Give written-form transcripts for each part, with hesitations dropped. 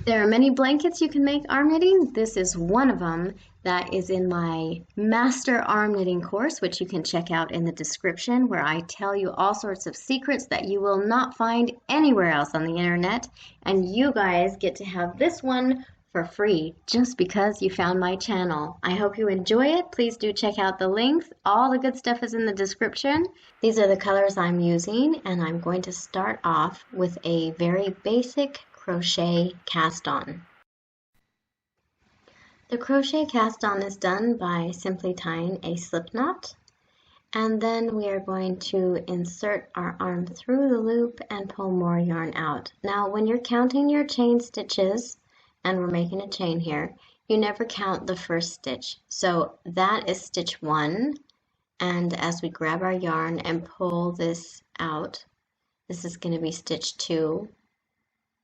There are many blankets you can make arm knitting. This is one of them that is in my master arm knitting course, which you can check out in the description, where I tell you all sorts of secrets that you will not find anywhere else on the internet. And you guys get to have this one for free just because you found my channel. I hope you enjoy it. Please do check out the links. All the good stuff is in the description. These are the colors I'm using, and I'm going to start off with a very basic crochet cast on. The crochet cast on is done by simply tying a slip knot, and then we are going to insert our arm through the loop and pull more yarn out. Now when you're counting your chain stitches, and we're making a chain here, you never count the first stitch. So that is stitch 1, and as we grab our yarn and pull this out, this is going to be stitch 2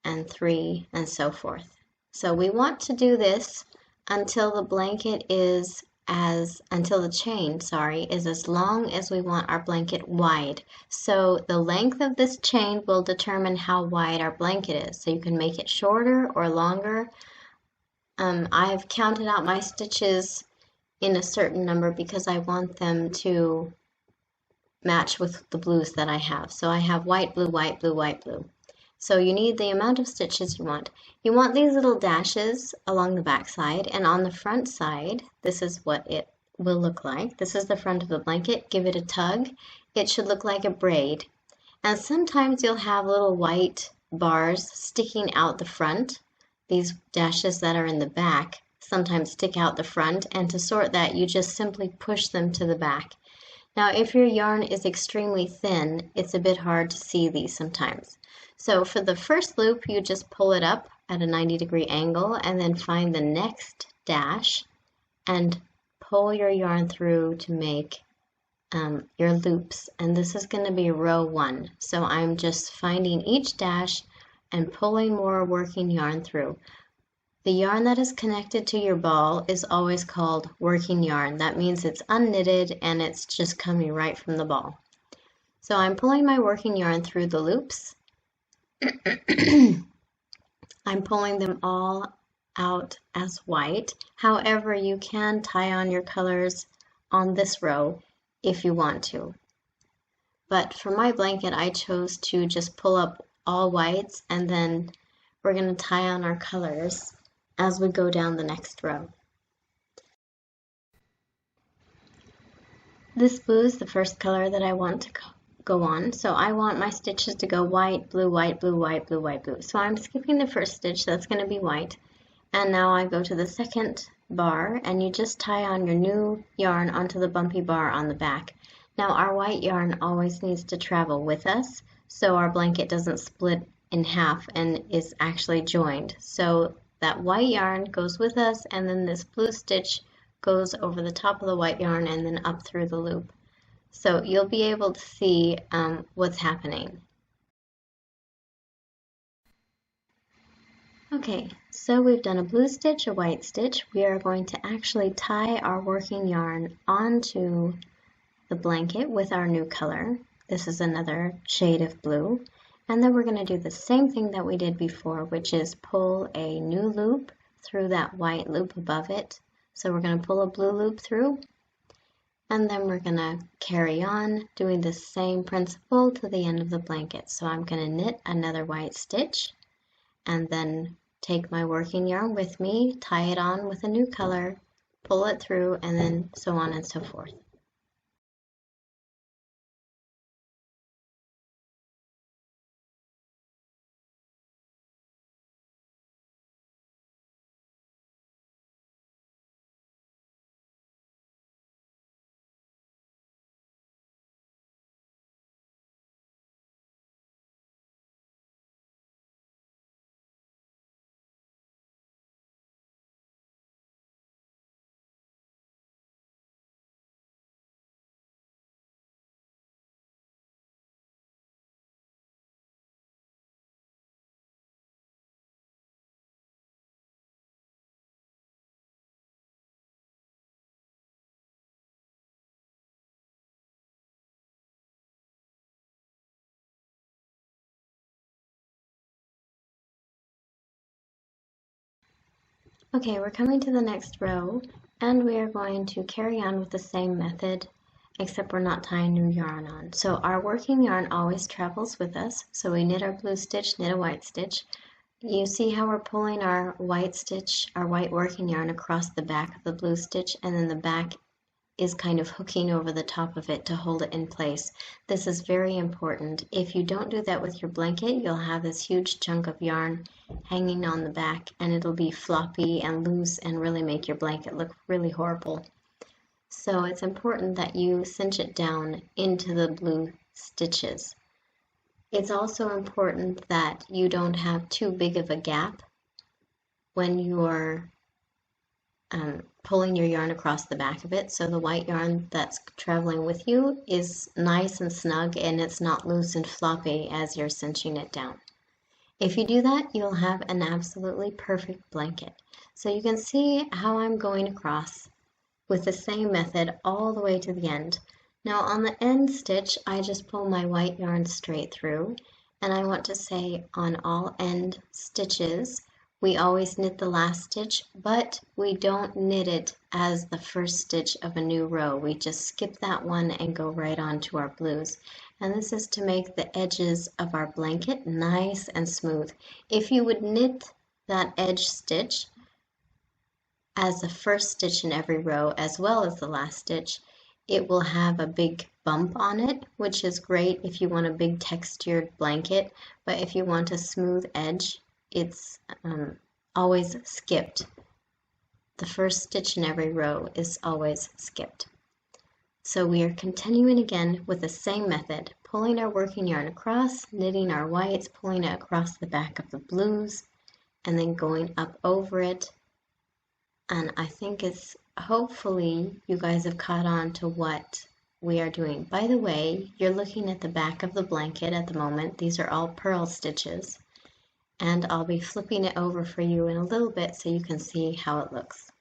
and 3 and so forth. So we want to do this until the blanket is until the chain, is as long as we want our blanket wide. So the length of this chain will determine how wide our blanket is. So you can make it shorter or longer. I've counted out my stitches in a certain number because I want them to match with the blues that I have. So I have white, blue, white, blue, white, blue. So you need the amount of stitches you want. You want these little dashes along the back side, and on the front side, this is what it will look like. This is the front of the blanket. Give it a tug. It should look like a braid. And sometimes you'll have little white bars sticking out the front. These dashes that are in the back sometimes stick out the front, and to sort that, you just simply push them to the back. Now, if your yarn is extremely thin, it's a bit hard to see these sometimes. So for the first loop, you just pull it up at a 90-degree angle and then find the next dash and pull your yarn through to make your loops. And this is going to be row 1. So I'm just finding each dash and pulling more working yarn through. The yarn that is connected to your ball is always called working yarn. That means it's unknitted and it's just coming right from the ball. So I'm pulling my working yarn through the loops. I'm pulling them all out as white. However, you can tie on your colors on this row if you want to. But for my blanket, I chose to just pull up all whites, and then we're going to tie on our colors as we go down the next row. This blue is the first color that I want to go on. So I want my stitches to go white, blue, white, blue, white, blue, white, blue. So I'm skipping the first stitch, that's going to be white. And now I go to the second bar, and you just tie on your new yarn onto the bumpy bar on the back. Now our white yarn always needs to travel with us, so our blanket doesn't split in half and is actually joined. So that white yarn goes with us, and then this blue stitch goes over the top of the white yarn and then up through the loop. So you'll be able to see what's happening. Okay, so we've done a blue stitch, a white stitch. We are going to actually tie our working yarn onto the blanket with our new color. This is another shade of blue. And then we're going to do the same thing that we did before, which is pull a new loop through that white loop above it. So we're going to pull a blue loop through, and then we're going to carry on doing the same principle to the end of the blanket. So I'm going to knit another white stitch, and then take my working yarn with me, tie it on with a new color, pull it through, and then so on and so forth. Okay, we're coming to the next row, and we are going to carry on with the same method, except we're not tying new yarn on. So our working yarn always travels with us. So we knit our blue stitch, knit a white stitch. You see how we're pulling our white stitch, our white working yarn across the back of the blue stitch, and then the back is kind of hooking over the top of it to hold it in place. This is very important. If you don't do that with your blanket, you'll have this huge chunk of yarn hanging on the back, and it'll be floppy and loose and really make your blanket look really horrible. So it's important that you cinch it down into the blue stitches. It's also important that you don't have too big of a gap when you're pulling your yarn across the back of it, so the white yarn that's traveling with you is nice and snug and it's not loose and floppy as you're cinching it down. If you do that, you'll have an absolutely perfect blanket. So you can see how I'm going across with the same method all the way to the end. Now on the end stitch, I just pull my white yarn straight through, and I want to say on all end stitches, we always knit the last stitch, but we don't knit it as the first stitch of a new row. We just skip that one and go right on to our blues. And this is to make the edges of our blanket nice and smooth. If you would knit that edge stitch as the first stitch in every row as well as the last stitch, it will have a big bump on it, which is great if you want a big textured blanket, but if you want a smooth edge, it's always skipped. The first stitch in every row is always skipped. So we are continuing again with the same method, pulling our working yarn across, knitting our whites, pulling it across the back of the blues, and then going up over it. And I think it's hopefully you guys have caught on to what we are doing. By the way, you're looking at the back of the blanket at the moment. These are all purl stitches. And I'll be flipping it over for you in a little bit so you can see how it looks.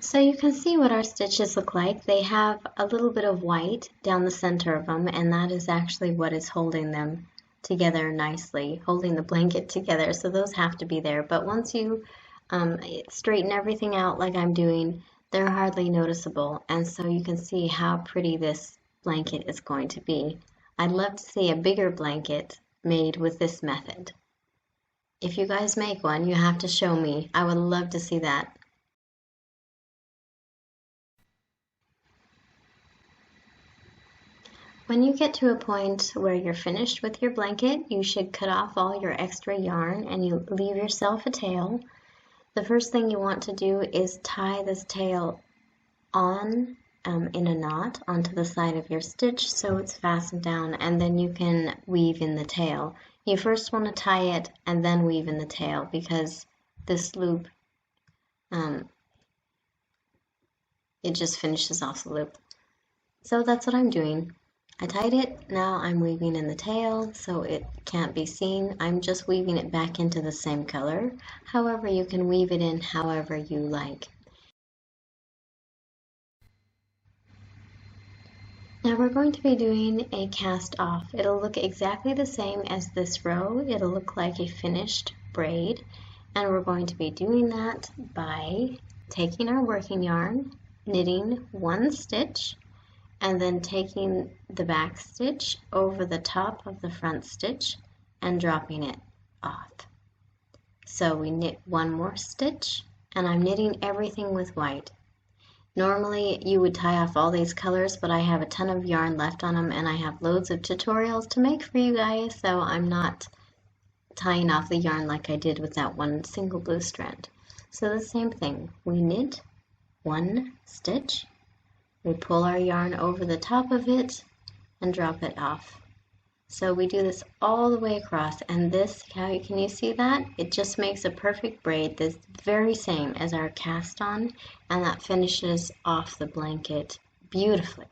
So you can see what our stitches look like. They have a little bit of white down the center of them, and that is actually what is holding them together nicely, holding the blanket together. So those have to be there. But once you straighten everything out like I'm doing, they're hardly noticeable. And so you can see how pretty this blanket is going to be. I'd love to see a bigger blanket made with this method. If you guys make one, you have to show me. I would love to see that. When you get to a point where you're finished with your blanket, you should cut off all your extra yarn and you leave yourself a tail. The first thing you want to do is tie this tail on in a knot onto the side of your stitch so it's fastened down, and then you can weave in the tail. You first want to tie it and then weave in the tail because this loop, it just finishes off the loop. So that's what I'm doing. I tied it, now I'm weaving in the tail so it can't be seen. I'm just weaving it back into the same color. However, you can weave it in however you like. Now we're going to be doing a cast off. It'll look exactly the same as this row. It'll look like a finished braid, and we're going to be doing that by taking our working yarn, knitting one stitch, and then taking the back stitch over the top of the front stitch and dropping it off. So we knit one more stitch, and I'm knitting everything with white. Normally you would tie off all these colors, but I have a ton of yarn left on them and I have loads of tutorials to make for you guys, so I'm not tying off the yarn like I did with that one single blue strand. So the same thing, we knit one stitch, we pull our yarn over the top of it and drop it off. So we do this all the way across, and this, can you see that? It just makes a perfect braid, this very same as our cast on, and that finishes off the blanket beautifully.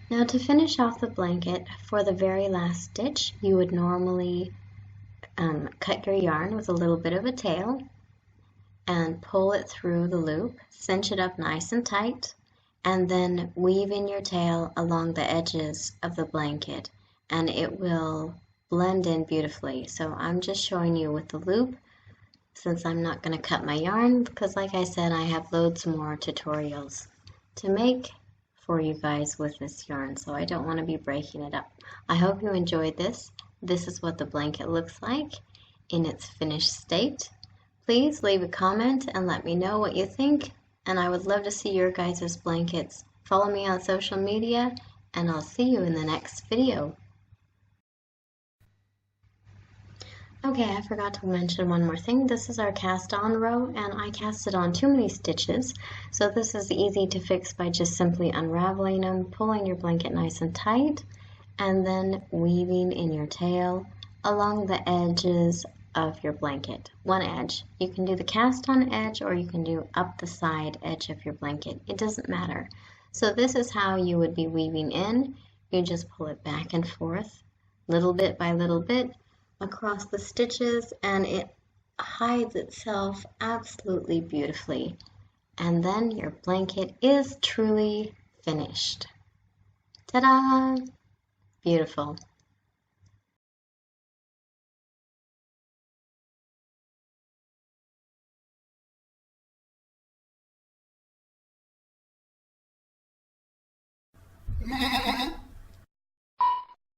Now to finish off the blanket, for the very last stitch, you would normally cut your yarn with a little bit of a tail and pull it through the loop, cinch it up nice and tight, and then weave in your tail along the edges of the blanket, and it will blend in beautifully. So I'm just showing you with the loop since I'm not going to cut my yarn, because like I said, I have loads more tutorials to make for you guys with this yarn, so I don't want to be breaking it up. I hope you enjoyed this. This is what the blanket looks like in its finished state. Please leave a comment and let me know what you think, and I would love to see your guys' blankets. Follow me on social media, and I'll see you in the next video. Okay, I forgot to mention one more thing. This is our cast on row, and I casted on too many stitches, so this is easy to fix by just simply unraveling them, pulling your blanket nice and tight, and then weaving in your tail along the edges of your blanket. One edge. You can do the cast on edge or you can do up the side edge of your blanket. It doesn't matter. So this is how you would be weaving in. You just pull it back and forth, little bit by little bit, across the stitches, and it hides itself absolutely beautifully. And then your blanket is truly finished. Ta-da! Beautiful.